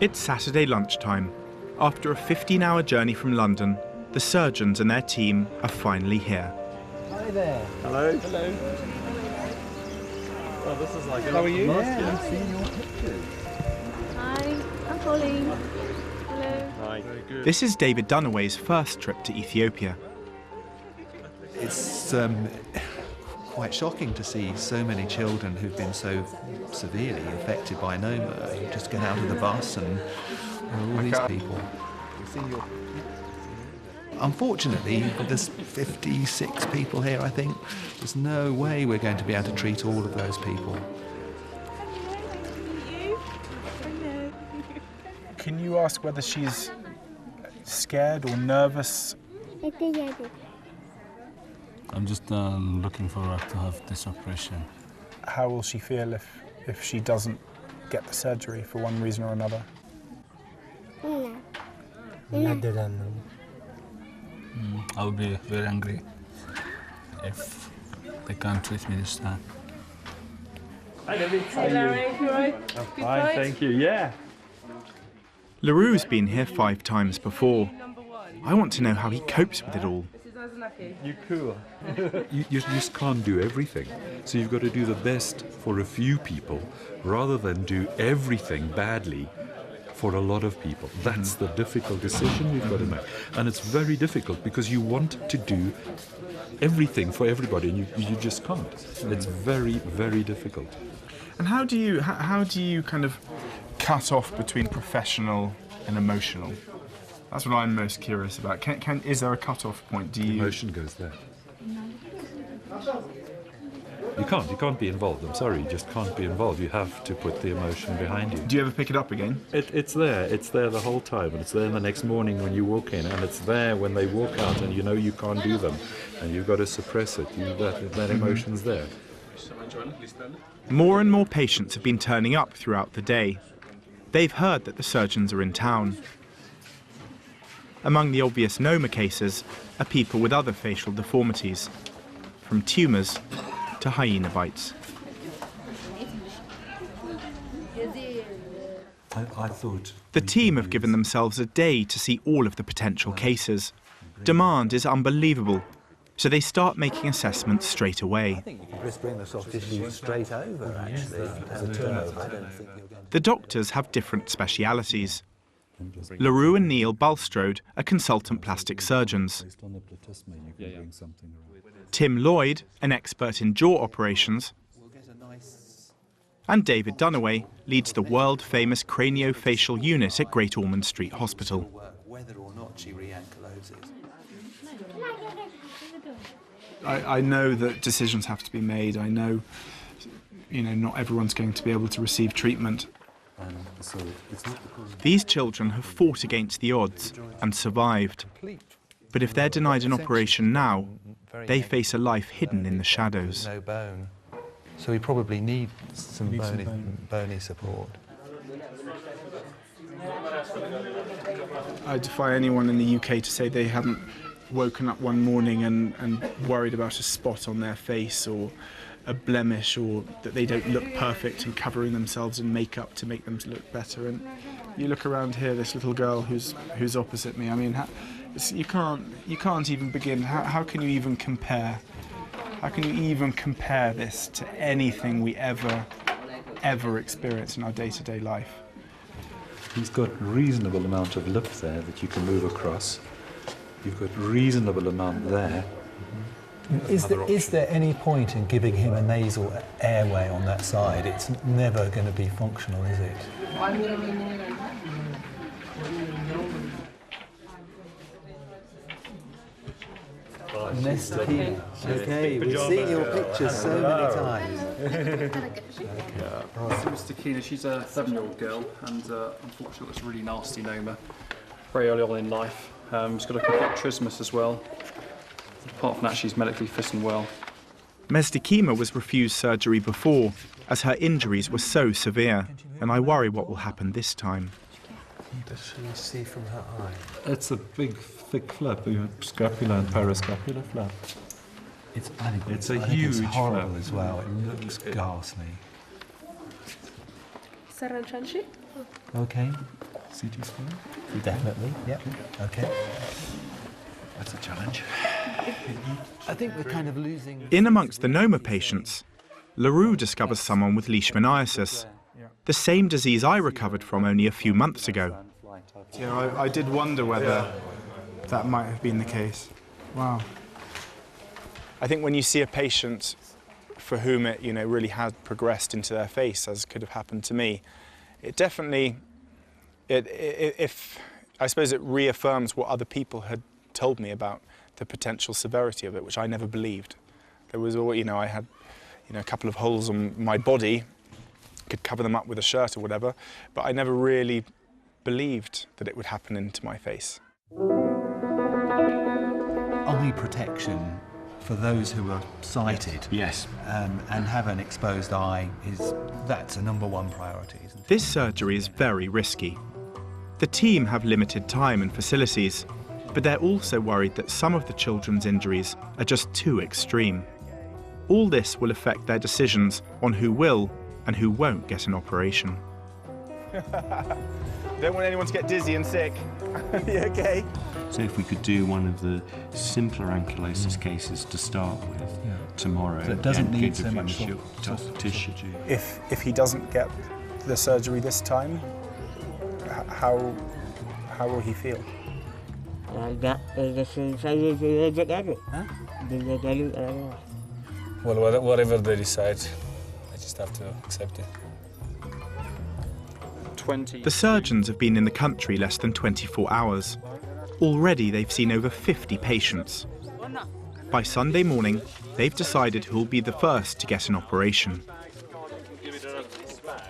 It's Saturday lunchtime. After a 15-hour journey from London, the surgeons and their team are finally here. Hi there. Hello. Hello. Oh, this is like How are you? Yeah, I've seen your pictures. Hi, I'm Pauline. Hello. Hi. Very good. This is David Dunaway's first trip to Ethiopia. It's quite shocking to see so many children who've been so severely affected by Noma. You just get out of the bus and there are all these people. Unfortunately, there's 56 people here, I think. There's no way we're going to be able to treat all of those people. Can you ask whether she's scared or nervous? I'm just looking for her to have this operation. How will she feel if she doesn't get the surgery for one reason or another? I would be very angry if they can't treat me this time. Hi, David. Hey, Larry, you all right? Good Fine, flight? thank you. Yeah. LaRue's been here 5 times before. I want to know how he copes with it all. You cool. You just can't do everything. So you've got to do the best for a few people rather than do everything badly for a lot of people. That's the difficult decision you've got to make. And it's very difficult because you want to do everything for everybody and you just can't. It's very, very difficult. And how do you kind of cut off between professional and emotional? That's what I'm most curious about. Is there a cut-off point? Emotion goes there. You can't be involved. I'm sorry, you just can't be involved. You have to put the emotion behind you. Do you ever pick it up again? It's there the whole time, and it's there the next morning when you walk in, and it's there when they walk out, and you know you can't do them, and you've got to suppress it. That emotion's there. More and more patients have been turning up throughout the day. They've heard that the surgeons are in town. Among the obvious Noma cases are people with other facial deformities, from tumours to hyena bites. I thought... The team have given themselves a day to see all of the potential cases. Demand is unbelievable, so they start making assessments straight away. I think you can just bring the soft tissue straight over, actually, as a turnover. I don't think you're going to... The doctors have different specialities. LaRue and Neil Bulstrode are consultant plastic surgeons. Tim Lloyd, an expert in jaw operations, and David Dunaway leads the world-famous craniofacial unit at Great Ormond Street Hospital. Whether or not she re-ankyloses. I know that decisions have to be made. I know, not everyone's going to be able to receive treatment. These children have fought against the odds and survived. But if they're denied an operation now, they face a life hidden in the shadows. No bone. So we probably need some bony support. I defy anyone in the UK to say they haven't woken up one morning and worried about a spot on their face or a blemish, or that they don't look perfect and covering themselves in makeup to make them look better. And you look around here, this little girl who's opposite me. I mean, you can't even begin. How can you even compare? How can you even compare this to anything we ever experience in our day-to-day life? He's got a reasonable amount of lip there that you can move across. You've got a reasonable amount there. Is there any point in giving him a nasal airway on that side? It's never going to be functional, is it? Nestor, okay, we've seen your pictures so many times. Mr. Keena, she's a 7-year-old girl, and unfortunately it's a really nasty Noma very early on in life. She's got a complete trismus as well. Apart from that, she's medically fit and well. Mesdekima was refused surgery before, as her injuries were so severe, and I worry what will happen this time. Does she see from her eye? It's a big, thick flap, a scapular and parascapular flap. It's a huge it's horrible flap as well. It looks ghastly. Saranchanshi? Okay. CT scan? Definitely, yeah. Okay. That's a challenge. I think we're kind of losing... In amongst the Noma patients, LaRue discovers someone with leishmaniasis, the same disease I recovered from only a few months ago. Yeah, I did wonder whether that might have been the case. Wow. I think when you see a patient for whom it, really has progressed into their face, as could have happened to me, it definitely, I suppose it reaffirms what other people had told me about the potential severity of it, which I never believed. There was, I had, a couple of holes on my body, could cover them up with a shirt or whatever, but I never really believed that it would happen into my face. Eye protection for those who are sighted, Yes. and have an exposed eye, that's a #1 priority, isn't it? This surgery is very risky. The team have limited time and facilities, but they're also worried that some of the children's injuries are just too extreme. All this will affect their decisions on who will and who won't get an operation. Don't want anyone to get dizzy and sick. You okay? So if we could do one of the simpler ankylosis cases to start with tomorrow, So it doesn't and need get so the much initial soft tissue. If he doesn't get the surgery this time, how will he feel? Well, whatever they decide, I just have to accept it. 20. The surgeons have been in the country less than 24 hours. Already they've seen over 50 patients. By Sunday morning, they've decided who'll be the first to get an operation.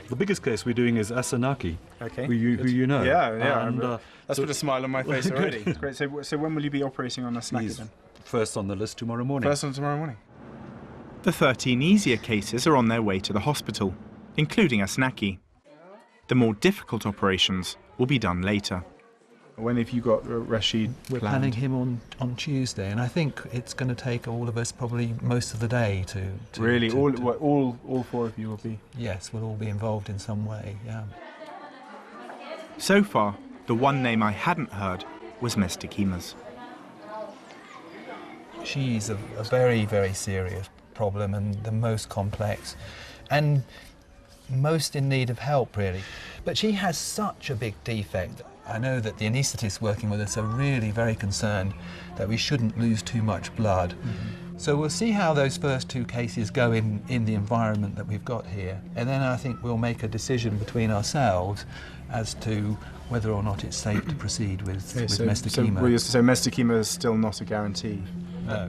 The biggest case we're doing is Asanaki, Okay. who you know. Yeah. And, That's put a smile on my face already. Great. So when will you be operating on Asanaki he's then? first on the list tomorrow morning. First on tomorrow morning. The 13 easier cases are on their way to the hospital, including Asanaki. The more difficult operations will be done later. When have you got Rashid We're planning him on Tuesday, and I think it's going to take all of us probably most of the day to Really, to- all four of you will be. Yes, we'll all be involved in some way, yeah. So far, the one name I hadn't heard was Mestikima's. She's a very, very serious problem, and the most complex and most in need of help, really. But she has such a big defect. I know that the anaesthetists working with us are really very concerned that we shouldn't lose too much blood. So we'll see how those first 2 cases go in the environment that we've got here, and then I think we'll make a decision between ourselves as to whether or not it's safe to proceed with Mestikema. So Mestikema is still not a guarantee?